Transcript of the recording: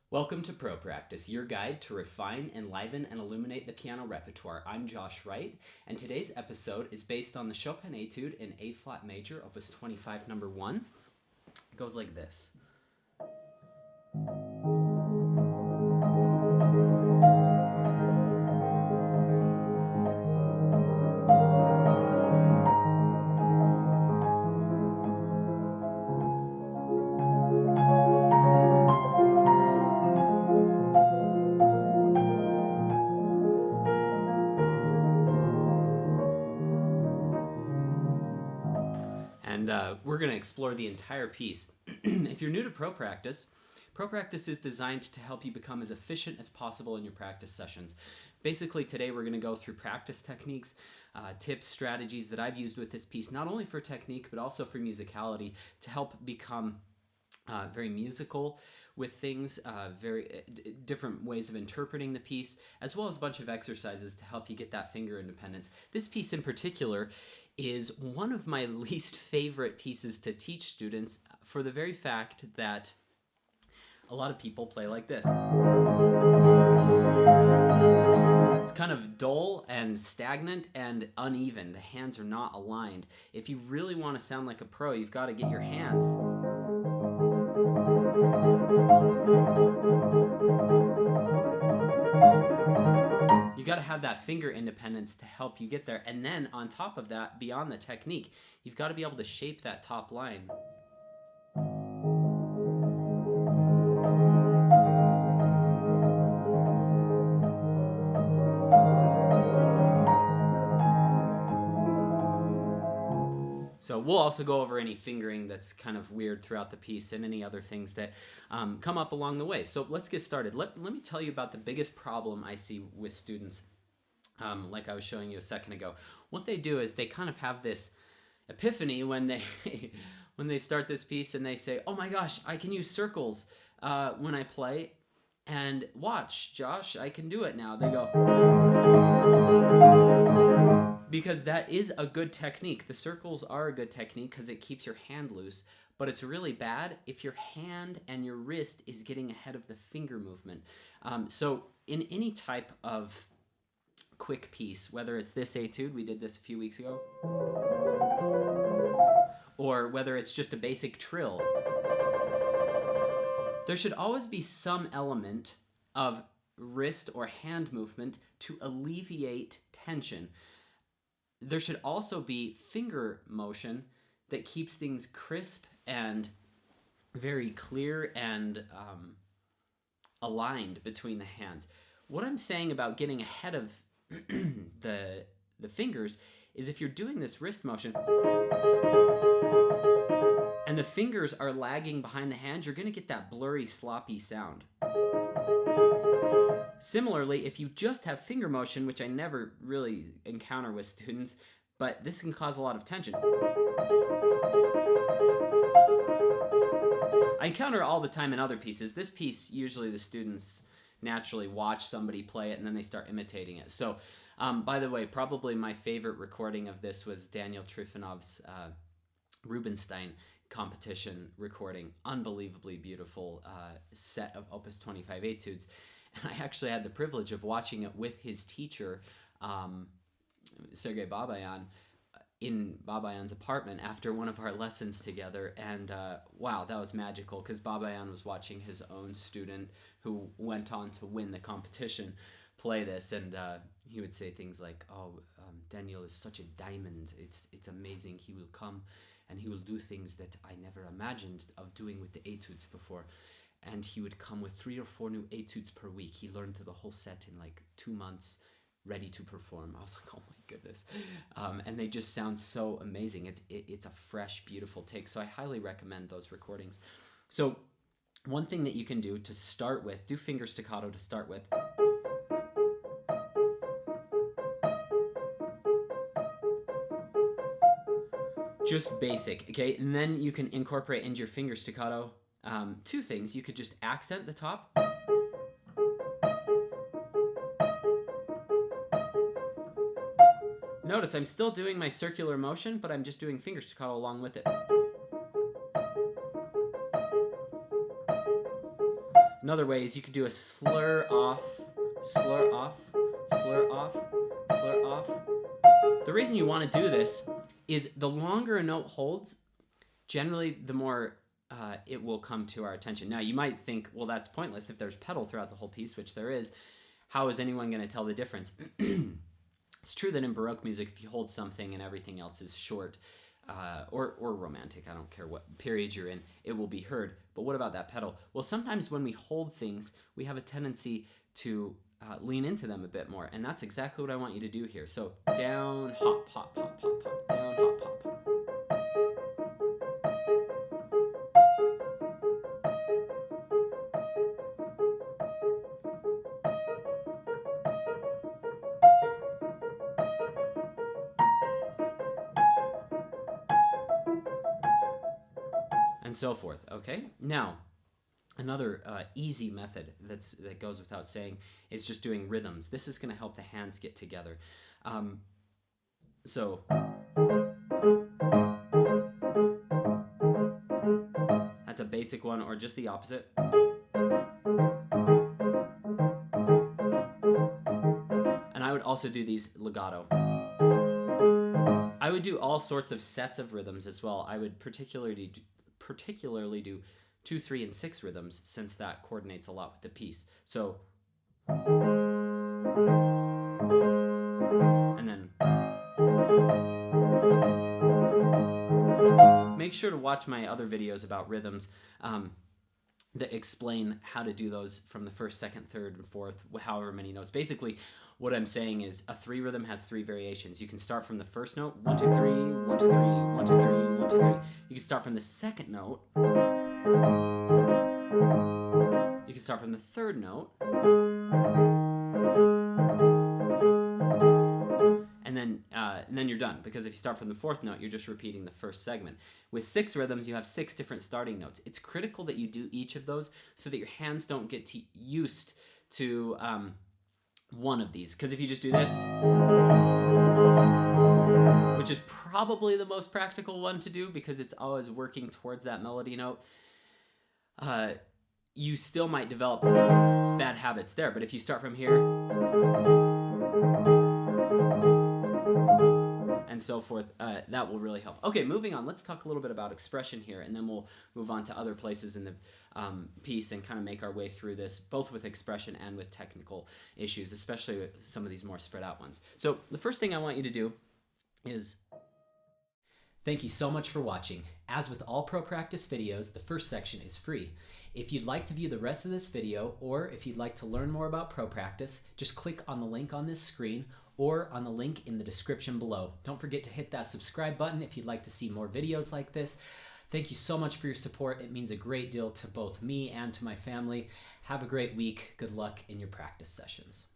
Welcome to ProPractice, your guide to refine, enliven, and illuminate the piano repertoire. I'm Josh Wright, and today's episode is based on the Chopin Etude in A-flat major, Op.25 No.1. It goes like this. And we're going to explore the entire piece. If you're new to ProPractice, ProPractice is designed to help you become as efficient as possible in your practice sessions. Basically, today we're going to go through practice techniques, tips, strategies that I've used with this piece, not only for technique, but also for musicality, to help become very musical with things, very different ways of interpreting the piece, as well as a bunch of exercises to help you get that finger independence. This piece in particular is one of my least favorite pieces to teach students for the very fact that a lot of people play like this. It's kind of dull and stagnant and uneven. The hands are not aligned. If you really want to sound like a pro, you've got to get your hands you got to have that finger independence to help you get there. And then on top of that, beyond the technique, you've got to be able to shape that top line. So we'll also go over any fingering that's kind of weird throughout the piece and any other things that come up along the way. So let's get started. Let me tell you about the biggest problem I see with students, like I was showing you a second ago. What they do is they kind of have this epiphany when they when they start this piece and they say, oh my gosh, I can use circles when I play. And watch, Josh, I can do it now. They go, because that is a good technique. The circles are a good technique because it keeps your hand loose, but it's really bad if your hand and your wrist is getting ahead of the finger movement. So in any type of quick piece, whether it's this etude, we did this a few weeks ago, or whether it's just a basic trill, there should always be some element of wrist or hand movement to alleviate tension. There should also be finger motion that keeps things crisp and very clear and aligned between the hands. What I'm saying about getting ahead of the fingers is if you're doing this wrist motion and the fingers are lagging behind the hand, you're going to get that blurry, sloppy sound. Similarly, if you just have finger motion, which I never really encounter with students, but this can cause a lot of tension. I encounter it all the time in other pieces. This piece, usually the students naturally watch somebody play it and then they start imitating it. So, by the way, probably my favorite recording of this was Daniel Trifonov's Rubinstein competition recording. Unbelievably beautiful set of Op.25 Etudes. And I actually had the privilege of watching it with his teacher, Sergei Babayan, in Babayan's apartment after one of our lessons together. And wow, that was magical because Babayan was watching his own student who went on to win the competition play this. And he would say things like, oh, Daniel is such a diamond. It's amazing. He will come and he will do things that I never imagined of doing with the etudes before. And he would come with 3 or 4 new etudes per week. He learned the whole set in like 2 months, ready to perform. I was like, oh my goodness. And they just sound so amazing. It's a fresh, beautiful take. So I highly recommend those recordings. So one thing that you can do to start with, do finger staccato to start with. Just basic, okay? And then you can incorporate into your finger staccato 2 things. You could just accent the top. Notice I'm still doing my circular motion, but I'm just doing finger staccato along with it. Another way is you could do a slur off, slur off, slur off, slur off. The reason you want to do this is the longer a note holds, generally the more it will come to our attention. Now you might think, well, that's pointless if there's pedal throughout the whole piece, which there is. How is anyone going to tell the difference? It's true that in Baroque music, if you hold something and everything else is short, or romantic, I don't care what period you're in, it will be heard. But what about that pedal? Well, sometimes when we hold things, we have a tendency to lean into them a bit more, and that's exactly what I want you to do here. So down, hop, hop, hop, hop, hop, down, hop, hop, hop. And so forth, okay? Now, another easy method that goes without saying is just doing rhythms. This is going to help the hands get together. So that's a basic one, or just the opposite. And I would also do these legato. I would do all sorts of sets of rhythms as well. I would particularly do 2, 3, and 6 rhythms, since that coordinates a lot with the piece. So, and then make sure to watch my other videos about rhythms that explain how to do those from the first, second, third, and fourth, however many notes. Basically, what I'm saying is a 3 rhythm has 3 variations. You can start from the first note, 1, 2, 3, 1, 2, 3, 1, 2, 3, 1, 2, 3. You can start from the second note. You can start from the third note. And then you're done, because if you start from the fourth note, you're just repeating the first segment. With 6 rhythms, you have 6 different starting notes. It's critical that you do each of those so that your hands don't get used to one of these. Because if you just do this, which is probably the most practical one to do because it's always working towards that melody note, you still might develop bad habits there. But if you start from here and so forth, that will really help. Okay, moving on. Let's talk a little bit about expression here, and then we'll move on to other places in the piece and kind of make our way through this, both with expression and with technical issues, especially with some of these more spread out ones. So the first thing I want you to do is... Thank you so much for watching. As with all ProPractice videos, the first section is free. If you'd like to view the rest of this video, or if you'd like to learn more about ProPractice, just click on the link on this screen or on the link in the description below. Don't forget to hit that subscribe button if you'd like to see more videos like this. Thank you so much for your support. It means a great deal to both me and to my family. Have a great week. Good luck in your practice sessions.